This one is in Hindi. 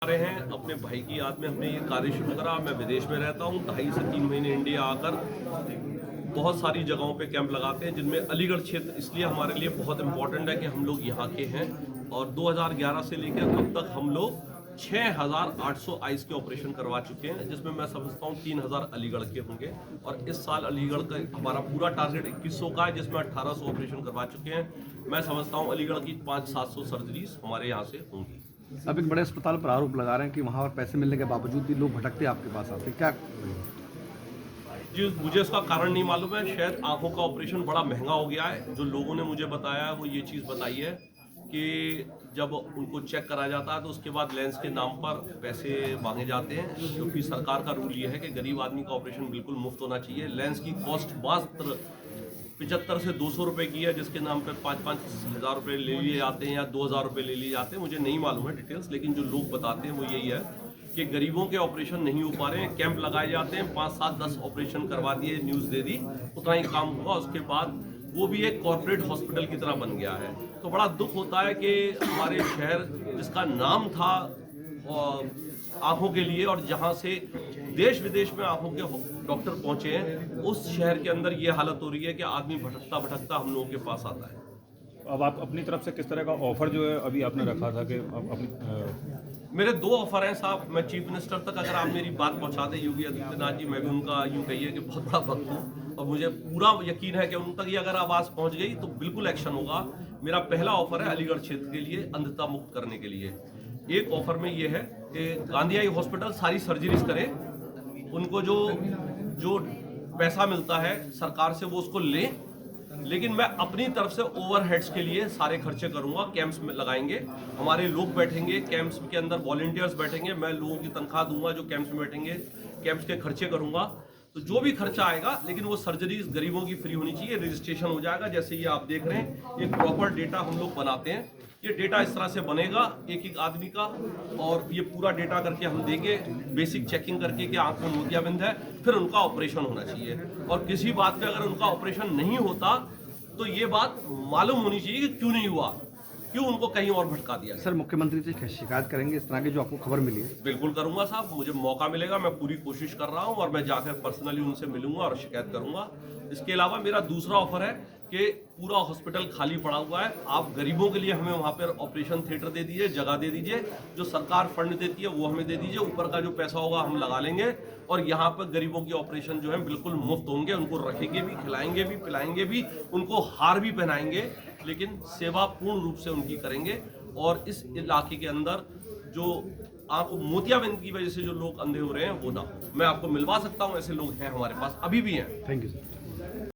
रहे हैं अपने भाई की याद में हमने ये कार्य शुरू करा। मैं विदेश में रहता हूँ, 2.5 से 3 महीने इंडिया आकर बहुत सारी जगहों पे कैंप लगाते हैं, जिनमें अलीगढ़ क्षेत्र इसलिए हमारे लिए बहुत इंपॉर्टेंट है कि हम लोग यहाँ के हैं। और 2011 से लेकर अब तक हम लोग 6,800 आइस के ऑपरेशन करवा चुके हैं, जिसमें मैं समझता हूँ 3,000 अलीगढ़ के होंगे। और इस साल अलीगढ़ का हमारा पूरा टारगेट 2100 का है, जिसमें 1,800 ऑपरेशन करवा चुके हैं। मैं समझता हूँ अलीगढ़ की 500-700 सर्जरीज हमारे यहाँ से होंगी। अब एक बड़े अस्पताल पर आरोप लगा रहे हैं कि वहाँ पर पैसे मिलने के बावजूद भी लोग भटकते आपके पास आते, क्या? जी, मुझे इसका कारण नहीं मालूम है। शायद आंखों का ऑपरेशन बड़ा महंगा हो गया है। जो लोगों ने मुझे बताया वो ये चीज़ बताई है कि जब उनको चेक करा जाता है तो उसके बाद लेंस के नाम पर पैसे मांगे जाते हैं, क्योंकि सरकार का रूल ये है कि गरीब आदमी का ऑपरेशन बिल्कुल मुफ्त होना चाहिए। लेंस की कॉस्ट मात्र 75 से 200 रुपए की है, जिसके नाम पर 5-5 हज़ार रुपये ले लिए जाते हैं या 2,000 रुपये ले लिए जाते हैं। मुझे नहीं मालूम है डिटेल्स, लेकिन जो लोग बताते हैं वो यही है कि गरीबों के ऑपरेशन नहीं हो पा रहे हैं। कैंप लगाए जाते हैं, 5-7-10 ऑपरेशन करवा दिए, न्यूज़ दे दी, उतना ही काम हुआ। उसके बाद वो भी एक कॉर्पोरेट हॉस्पिटल की तरह बन गया है। तो बड़ा दुख होता है कि हमारे शहर जिसका नाम था आंखों के लिए, और जहां से देश विदेश में आंखों के डॉक्टर पहुंचे हैं, उस शहर के अंदर ये हालत हो रही है कि आदमी भटकता भटकता हम लोगों के पास आता है। अब आप अपनी तरफ से किस तरह का ऑफर जो है अभी आपने रखा था कि मेरे 2 ऑफर हैं साहब। मैं चीफ मिनिस्टर तक अगर आप मेरी बात पहुंचा दें, योगी आदित्यनाथ जी, मैं भी उनका यूं कहिए कि बहुत बड़ा भक्त हूं, और मुझे पूरा यकीन है कि उन तक ये अगर आवाज़ पहुंच गई तो बिल्कुल एक्शन होगा। मेरा पहला ऑफर है अलीगढ़ क्षेत्र के लिए अंधता मुक्त करने के लिए। एक ऑफर में ये है कि गांधी आई हॉस्पिटल सारी सर्जरीज करे, उनको जो पैसा मिलता है सरकार से वो उसको लें, लेकिन मैं अपनी तरफ से ओवरहेड्स के लिए सारे खर्चे करूंगा। कैंप्स में लगाएंगे, हमारे लोग बैठेंगे कैंप्स के अंदर, वॉलंटियर्स बैठेंगे, मैं लोगों की तनख्वाह दूंगा जो कैंप्स में बैठेंगे, कैंप्स के खर्चे करूंगा। तो जो भी खर्चा आएगा, लेकिन वो सर्जरीज गरीबों की फ्री होनी चाहिए। रजिस्ट्रेशन हो जाएगा, जैसे ये आप देख रहे हैं, एक प्रॉपर डेटा हम लोग बनाते हैं। ये डेटा इस तरह से बनेगा एक एक आदमी का, और ये पूरा डेटा करके हम देंगे, बेसिक चेकिंग करके कि आंख में मोतियाबिंद है, फिर उनका ऑपरेशन होना चाहिए। और किसी बात पे अगर उनका ऑपरेशन नहीं होता तो ये बात मालूम होनी चाहिए कि क्यों नहीं हुआ, क्यों उनको कहीं और भटका दिया। सर, मुख्यमंत्री से शिकायत करेंगे इस तरह की जो आपको खबर मिली है? बिल्कुल करूंगा साहब, मुझे मौका मिलेगा, मैं पूरी कोशिश कर रहा हूं, और मैं जाकर पर्सनली उनसे मिलूंगा और शिकायत करूंगा। इसके अलावा मेरा दूसरा ऑफर है कि पूरा हॉस्पिटल खाली पड़ा हुआ है, आप गरीबों के लिए हमें वहाँ पर ऑपरेशन थिएटर दे दीजिए, जगह दे दीजिए, जो सरकार फंड देती है वो हमें दे दीजिए, ऊपर का जो पैसा होगा हम लगा लेंगे, और यहाँ पर गरीबों की ऑपरेशन जो है बिल्कुल मुफ्त होंगे। उनको रखेंगे भी, खिलाएंगे भी, पिलाएंगे भी, उनको हार भी पहनाएंगे, लेकिन सेवा पूर्ण रूप से उनकी करेंगे। और इस इलाके के अंदर जो आंख मोतियाबिंद की वजह से जो लोग अंधे हो रहे हैं वो ना, मैं आपको मिलवा सकता हूँ, ऐसे लोग हैं हमारे पास, अभी भी हैं। Thank you sir.